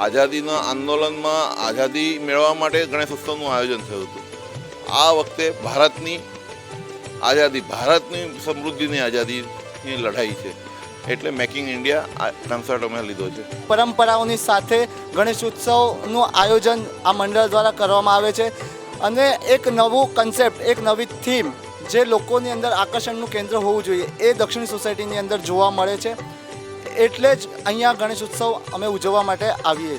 આઝાદીના આંદોલનમાં આઝાદી મેળવવા માટે ગણેશ ઉત્સવનું આયોજન થયું હતું. આ વખતે ભારતની આઝાદી, ભારતની સમૃદ્ધિની આઝાદીની લડાઈ છે, એટલે મેકિંગ ઇન્ડિયા આ કન્સર્ટ અમે લીધો છે. પરંપરાઓની સાથે ગણેશ ઉત્સવનું આયોજન આ મંડળ દ્વારા કરવામાં આવે છે અને એક નવું કન્સેપ્ટ, એક નવી થીમ જે લોકોની અંદર આકર્ષણનું કેન્દ્ર હોવું જોઈએ એ દક્ષિણ સોસાયટીની અંદર જોવા મળે છે. એટલે જ અહીંયા ગણેશ ઉત્સવ અમે ઉજવવા માટે આવીએ છીએ.